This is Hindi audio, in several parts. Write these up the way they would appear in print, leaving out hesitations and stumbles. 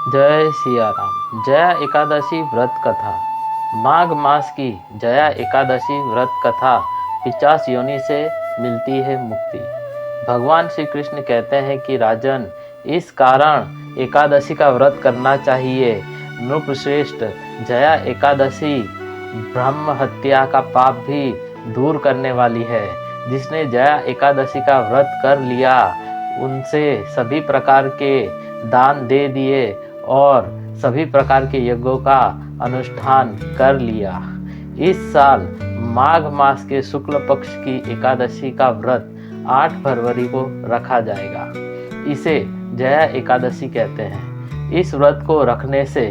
जय सिया राम। जया एकादशी व्रत कथा। माघ मास की जया एकादशी व्रत कथा 50 योनि से मिलती है मुक्ति। भगवान श्री कृष्ण कहते हैं कि राजन, इस कारण एकादशी का व्रत करना चाहिए। नृपश्रेष्ठ, जया एकादशी ब्रह्म हत्या का पाप भी दूर करने वाली है। जिसने जया एकादशी का व्रत कर लिया, उनसे सभी प्रकार के दान दे दिए और सभी प्रकार के यज्ञों का अनुष्ठान कर लिया। इस साल माघ मास के शुक्ल पक्ष की एकादशी का व्रत 8 फरवरी को रखा जाएगा। इसे जया एकादशी कहते हैं। इस व्रत को रखने से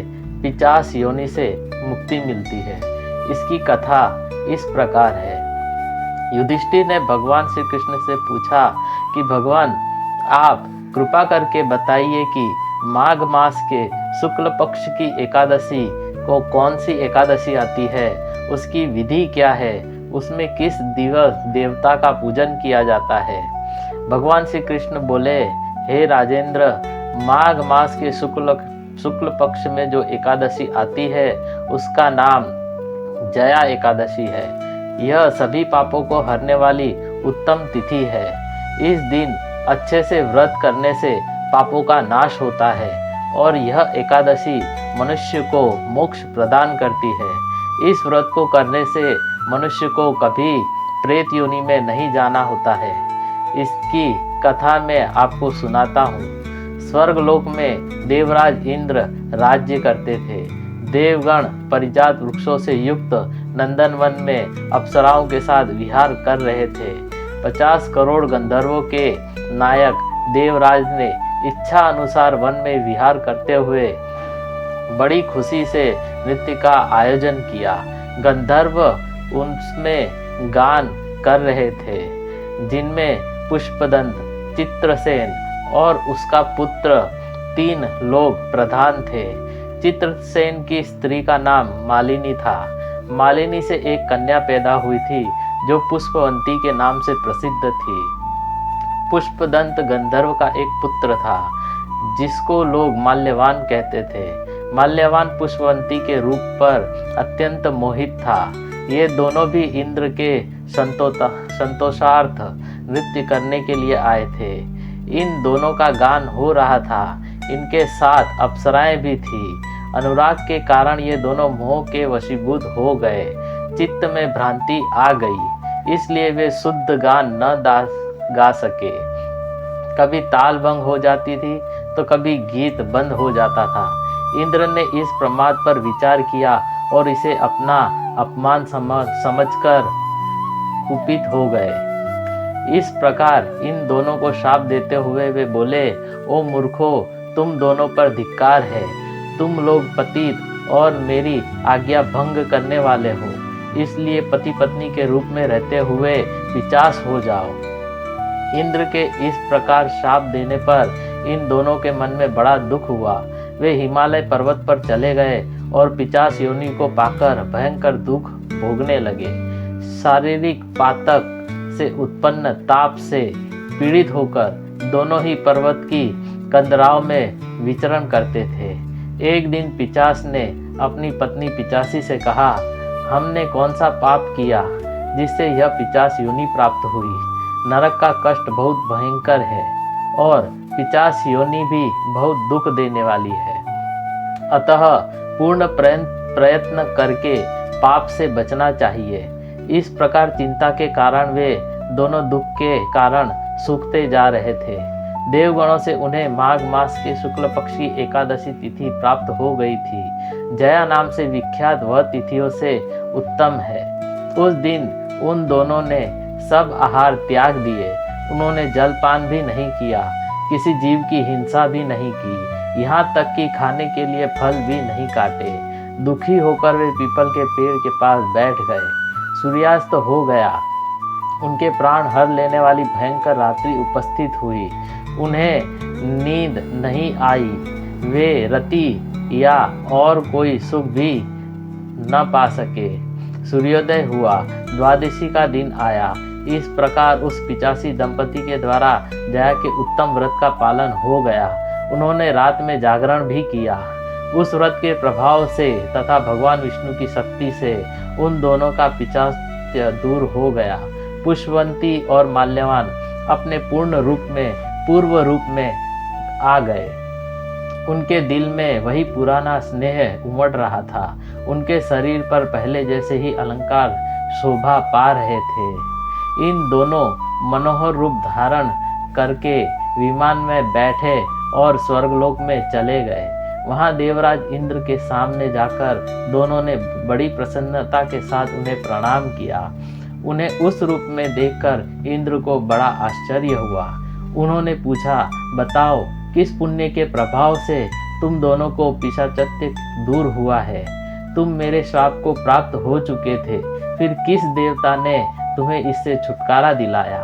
50 योनि से मुक्ति मिलती है। इसकी कथा इस प्रकार है। युधिष्ठिर ने भगवान श्री कृष्ण से पूछा कि भगवान, आप कृपा करके बताइए कि माघ मास के शुक्ल पक्ष की एकादशी को कौन सी एकादशी आती है, उसकी विधि क्या है, उसमें किस दिवस देवता का पूजन किया जाता है। भगवान श्री कृष्ण बोले, हे राजेंद्र, माघ मास के शुक्ल पक्ष में जो एकादशी आती है उसका नाम जया एकादशी है। यह सभी पापों को हरने वाली उत्तम तिथि है। इस दिन अच्छे से व्रत करने से पापों का नाश होता है और यह एकादशी मनुष्य को मोक्ष प्रदान करती है। इस व्रत को करने से मनुष्य को कभी प्रेत योनि में नहीं जाना होता है। इसकी कथा मैं आपको सुनाता हूँ। स्वर्गलोक में देवराज इंद्र राज्य करते थे। देवगण परिजात वृक्षों से युक्त नंदनवन में अप्सराओं के साथ विहार कर रहे थे। 50 करोड़ गंधर्वों के नायक देवराज ने इच्छा अनुसार वन में विहार करते हुए बड़ी खुशी से नृत्य का आयोजन किया। गंधर्व उनमें गान कर रहे थे, जिनमें पुष्पदंत, चित्रसेन और उसका पुत्र 3 लोग प्रधान थे। चित्रसेन की स्त्री का नाम मालिनी था। मालिनी से एक कन्या पैदा हुई थी जो पुष्पवंती के नाम से प्रसिद्ध थी। पुष्पदंत गंधर्व का एक पुत्र था जिसको लोग माल्यवान कहते थे। माल्यवान पुष्पवंती के रूप पर अत्यंत मोहित था। ये दोनों भी इंद्र के संतोषार्थ नृत्य करने के लिए आए थे। इन दोनों का गान हो रहा था। इनके साथ अप्सराएं भी थी। अनुराग के कारण ये दोनों मोह के वशीभूत हो गए। चित्त में भ्रांति आ गई, इसलिए वे शुद्ध गान न गा सके। कभी ताल भंग हो जाती थी तो कभी गीत बंद हो जाता था। इंद्र ने इस प्रमाद पर विचार किया और इसे अपना अपमान समझकर कुपित हो गए। इस प्रकार इन दोनों को शाप देते हुए वे बोले, ओ मूर्खो, तुम दोनों पर धिक्कार है। तुम लोग पतित और मेरी आज्ञा भंग करने वाले हो, इसलिए पति पत्नी के रूप में रहते हुए पिशाच हो जाओ। इंद्र के इस प्रकार शाप देने पर इन दोनों के मन में बड़ा दुख हुआ। वे हिमालय पर्वत पर चले गए और पिशाच योनि को पाकर भयंकर दुख भोगने लगे। शारीरिक पातक से उत्पन्न ताप से पीड़ित होकर दोनों ही पर्वत की कंदराओं में विचरण करते थे। एक दिन पिशाच ने अपनी पत्नी पिशाची से कहा, हमने कौन सा पाप किया जिससे यह पिशाच योनि प्राप्त हुई। नरक का कष्ट बहुत भयंकर है और पिशाच योनि भी बहुत दुख देने वाली है। अतः पूर्ण प्रयत्न करके पाप से बचना चाहिए। इस प्रकार चिंता के कारण वे दोनों दुख के कारण सूखते जा रहे थे। देवगणों से उन्हें माघ मास के शुक्ल पक्ष की एकादशी तिथि प्राप्त हो गई थी। जया नाम से विख्यात वह तिथियों से उत्तम है। उस दिन उन दोनों ने सब आहार त्याग दिए। उन्होंने जलपान भी नहीं किया, किसी जीव की हिंसा भी नहीं की, यहाँ तक कि खाने के लिए फल भी नहीं काटे। दुखी होकर वे पीपल के पेड़ के पास बैठ गए। सूर्यास्त हो गया। उनके प्राण हर लेने वाली भयंकर रात्रि उपस्थित हुई। उन्हें नींद नहीं आई। वे रति या और कोई सुख भी न पा सके। सूर्योदय हुआ। द्वादशी का दिन आया। इस प्रकार उस पिशाची दंपति के द्वारा जया के उत्तम व्रत का पालन हो गया। उन्होंने रात में जागरण भी किया। उस व्रत के प्रभाव से तथा भगवान विष्णु की शक्ति से उन दोनों का पिशाच दूर हो गया। पुष्पवंती और माल्यवान अपने पूर्व रूप में आ गए। उनके दिल में वही पुराना स्नेह उमड़ रहा था। उनके शरीर पर पहले जैसे ही अलंकार शोभा पा रहे थे। इन दोनों मनोहर रूप धारण करके विमान में बैठे और स्वर्गलोक में चले गए। वहां देवराज इंद्र के सामने जाकर दोनों ने बड़ी प्रसन्नता के साथ उन्हें प्रणाम किया। उन्हें उस रूप में देखकर इंद्र को बड़ा आश्चर्य हुआ। उन्होंने पूछा, बताओ किस पुण्य के प्रभाव से तुम दोनों को पिशाचत्य दूर हुआ है? तुम मेरे श्राप को प्राप्त हो चुके थे, फिर किस देवता ने तुम्हें इससे छुटकारा दिलाया?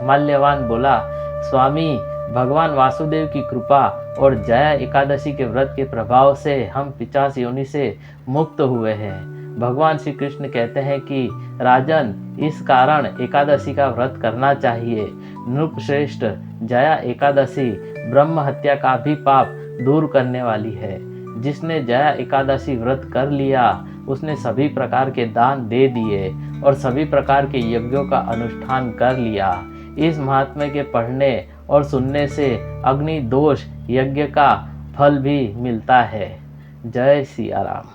माल्यवान बोला, स्वामी, भगवान वासुदेव की कृपा और जया एकादशी के व्रत के प्रभाव से हम पिशाच योनि से मुक्त हुए हैं। भगवान श्री कृष्ण कहते हैं कि राजन, इस कारण एकादशी का व्रत करना चाहिए। नृपश्रेष्ठ, जया एकादशी ब्रह्म हत्या का भी पाप दूर करने वाली है। जिसने जया एकादशी व्रत कर लिया, उसने सभी प्रकार के दान दे दिए और सभी प्रकार के यज्ञों का अनुष्ठान कर लिया। इस महात्म्य के पढ़ने और सुनने से अग्नि दोष यज्ञ का फल भी मिलता है। जय सिया राम।